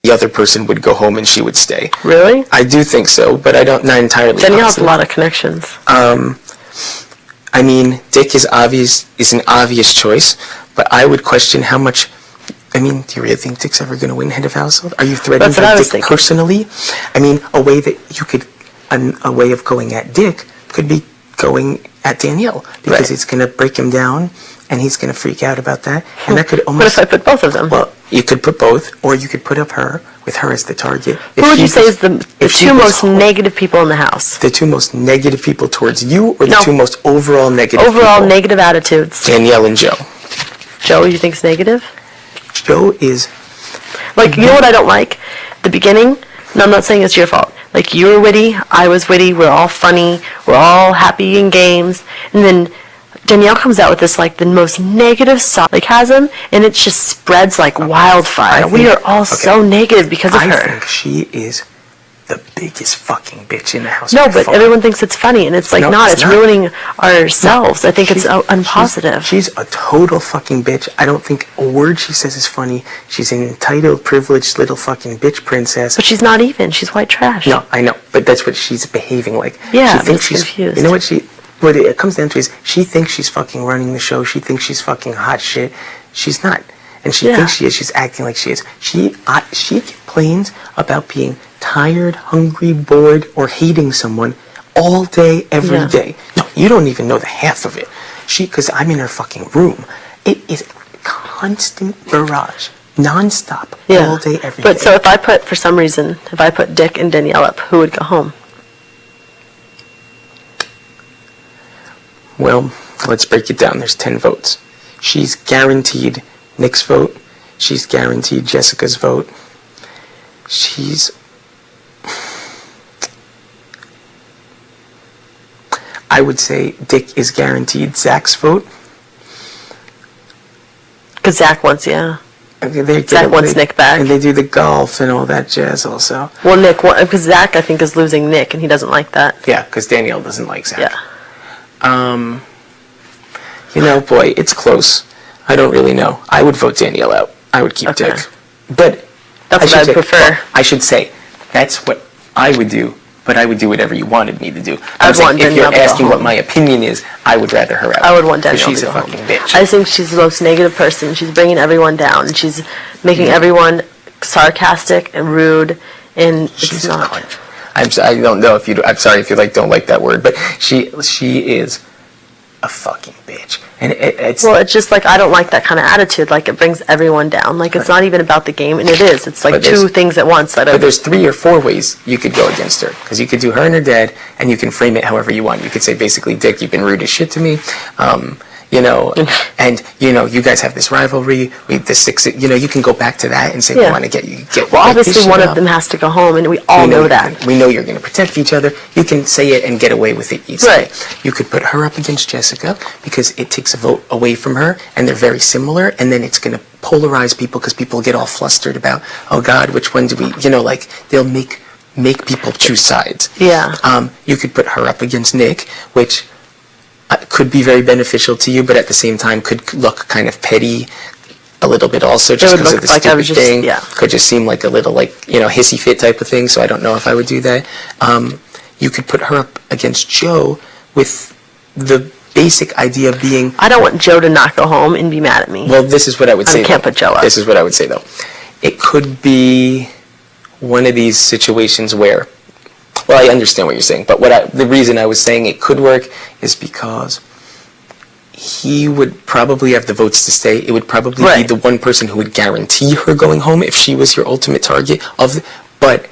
the other person would go home and she would stay. Really? I do think so, but not entirely. Danielle has a lot of connections. I mean, Dick is an obvious choice, but I would question how much. I mean, do you really think Dick's ever going to win head of household? Are you threatened by Dick personally? I mean, a way of going at Dick could be going at Danielle, because it's going to break him down, and he's going to freak out about that. And that could almost. What if I put both of them? Well, you could put both, or you could put up her with her as the target. Who would you say is the two most negative people in the house? The two most negative people towards you, or the two most overall negative people? Negative attitudes. Danielle and Joe. Joe, you think is negative? Joe is... Like, you know what I don't like? The beginning, and I'm not saying it's your fault. Like, you were witty, I was witty, we're all funny, we're all happy in games, and then Danielle comes out with this, like, the most negative sarcasm, and it just spreads like wildfire. We are all so negative because of her. I think she is the biggest fucking bitch in the house. No, but everyone thinks it's funny, and it's like, it's ruining ourselves. I think it's unpositive. She's a total fucking bitch. I don't think a word she says is funny. She's an entitled, privileged little fucking bitch princess. But she's not even. She's white trash. No, I know, but that's what she's behaving like. Yeah, she thinks she's confused. You know what it comes down to is she thinks she's fucking running the show. She thinks she's fucking hot shit. She's not. And she thinks she is. She's acting like she is. She complains about being tired, hungry, bored, or hating someone all day, every day. No, you don't even know the half of it. Because I'm in her fucking room. It is constant barrage, nonstop, all day, every day. But so if I put Dick and Danielle up, who would go home? Well, let's break it down. There's 10 votes. She's guaranteed Nick's vote. She's guaranteed Jessica's vote. I would say Dick is guaranteed Zach's vote. Because Zach wants, Zach wants Nick back. And they do the golf and all that jazz also. Well, because Zach, I think, is losing Nick, and he doesn't like that. Yeah, because Danielle doesn't like Zach. Yeah. Boy, it's close. I don't really know. I would vote Danielle out. I would keep Dick. But that's what I'd prefer. Well, I should say, that's what I would do, but I would do whatever you wanted me to do. If you're asking what my opinion is, I would rather her out. I would want Danielle to go home. She's a fucking bitch. I think she's the most negative person. She's bringing everyone down. She's making everyone sarcastic and rude, and it's not. I don't know if you. I'm sorry if you don't like that word, but she is a fucking bitch, and it's just like, I don't like that kind of attitude. Like, it brings everyone down. Like, it's not even about the game, and it is. It's like two things at once. But there's 3 or 4 ways you could go against her, because you could do her and her dad, and you can frame it however you want. You could say, basically, Dick, you've been rude as shit to me. And you guys have this rivalry. You can go back to that and say, we want to get. Well, obviously, one of them has to go home, and we all know that. We know you're going to protect each other. You can say it and get away with it easily. Right. You could put her up against Jessica, because it takes a vote away from her, and they're very similar, and then it's going to polarize people, because people get all flustered about, oh God, which one do we? They'll make people choose sides. Yeah. You could put her up against Nick, which could be very beneficial to you, but at the same time could look kind of petty a little bit also, just because of the stupid thing. Could just seem like a little, hissy fit type of thing, so I don't know if I would do that. You could put her up against Joe with the basic idea of being... I don't want Joe to not go home and be mad at me. Well, this is what I would say. I can't put Joe up. This is what I would say, though. It could be one of these situations where... Well, I understand what you're saying, but the reason I was saying it could work is because he would probably have the votes to stay. It would probably be the one person who would guarantee her going home if she was your ultimate target but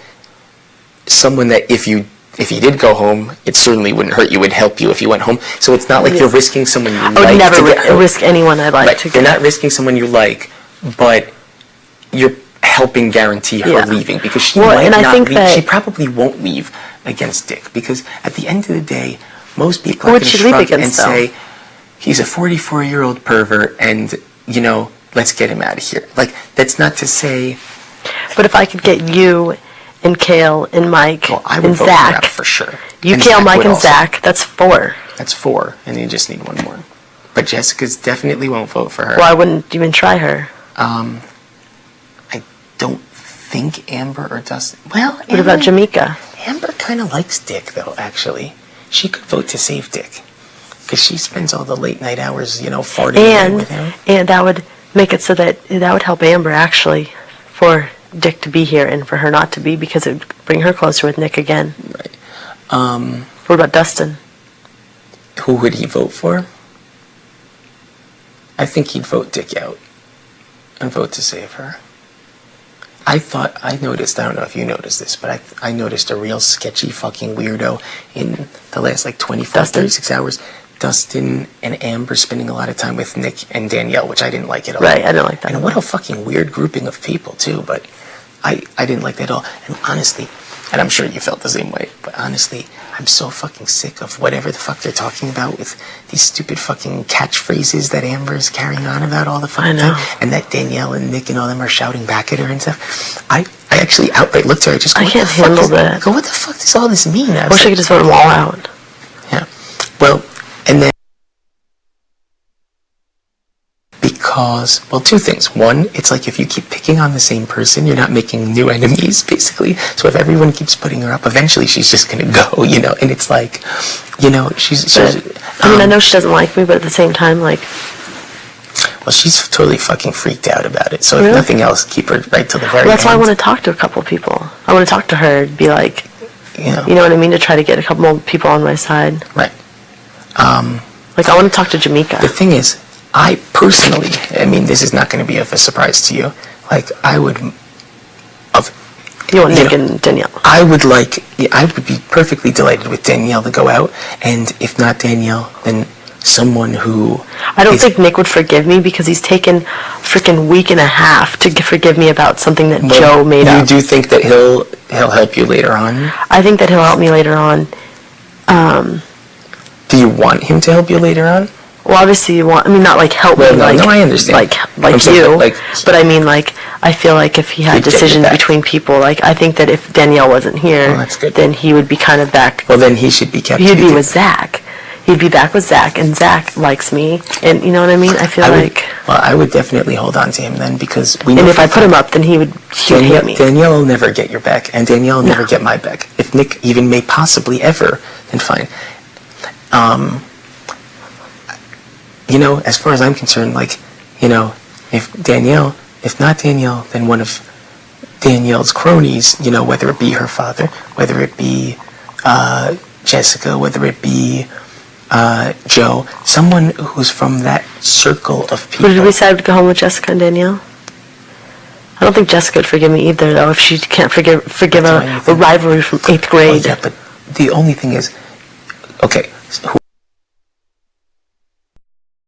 someone that if you did go home, it certainly wouldn't hurt you. It would help you if you went home. So it's not like you're risking someone you like. I would never risk anyone I like to get. You're not risking someone you like, but you're helping guarantee her leaving, because she might not leave. She probably won't leave against Dick, because at the end of the day, most people are going to shrug and say, he's a 44-year-old pervert, and, let's get him out of here. Like, that's not to say... But if I could get you and Kale and Mike and Zach... for sure. You, Kale, Mike, and Zach, that's 4. That's 4, and you just need one more. But Jessica's definitely won't vote for her. Well, I wouldn't even try her. I don't think Amber or Dustin. Well, What about Jamaica? Amber kind of likes Dick, though, actually. She could vote to save Dick. Because she spends all the late night hours, farting with him. And that would make it so that would help Amber, actually, for Dick to be here and for her not to be, because it would bring her closer with Nick again. Right. What about Dustin? Who would he vote for? I think he'd vote Dick out and vote to save her. I noticed, I don't know if you noticed this, but I noticed a real sketchy fucking weirdo in the last 24, 36 hours. Dustin and Amber spending a lot of time with Nick and Danielle, which I didn't like at all. Right, I didn't like that. And what a fucking weird grouping of people, too, but I didn't like that at all. And honestly, and I'm sure you felt the same way, but honestly, I'm so fucking sick of whatever the fuck they're talking about with these stupid fucking catchphrases that Amber is carrying on about all the fucking time, and that Danielle and Nick and all them are shouting back at her and stuff. I actually outright looked at her, I can't handle that. I go, what the fuck does all this mean? I wish I could just vote them all out. Yeah. Well, and then because, well, two things. One, it's like if you keep picking on the same person, you're not making new enemies, basically. So if everyone keeps putting her up, eventually she's just going to go, and it's like, she's I know she doesn't like me, but at the same time, well, she's totally fucking freaked out about it. So if nothing else, keep her right till the very end. That's why I want to talk to a couple people. I want to talk to her, be like, you know what I mean, to try to get a couple more people on my side. Right. I want to talk to Jamaica. The thing is, I personally, this is not going to be of a surprise to you. I would, you want Nick and Danielle? I would be perfectly delighted with Danielle to go out, and if not Danielle, then someone who. I don't think Nick would forgive me because he's taken a freaking week and a half to forgive me about something that Joe made up. You do think that he'll help you later on? I think that he'll help me later on. Do you want him to help you later on? Well, obviously you want, not help me, no, I understand. like you, but I feel like if he had decisions between people, I think that if Danielle wasn't here, that's good. Then he would be kind of back. Well, then he should be kept. He'd be with Zach. He'd be back with Zach, and Zach likes me, and you know what I mean? I feel Well, I would definitely hold on to him then, because we know. And if I put him up, then he would hate me. Danielle will never get your back, and Danielle will never get my back. If Nick even may possibly ever, then fine. As far as I'm concerned, if not Danielle, then one of Danielle's cronies, whether it be her father, whether it be Jessica, whether it be Joe, someone who's from that circle of people. Did we decide to go home with Jessica and Danielle? I don't think Jessica would forgive me either, though, if she can't forgive a rivalry from 8th grade. Oh, yeah, but the only thing is, okay,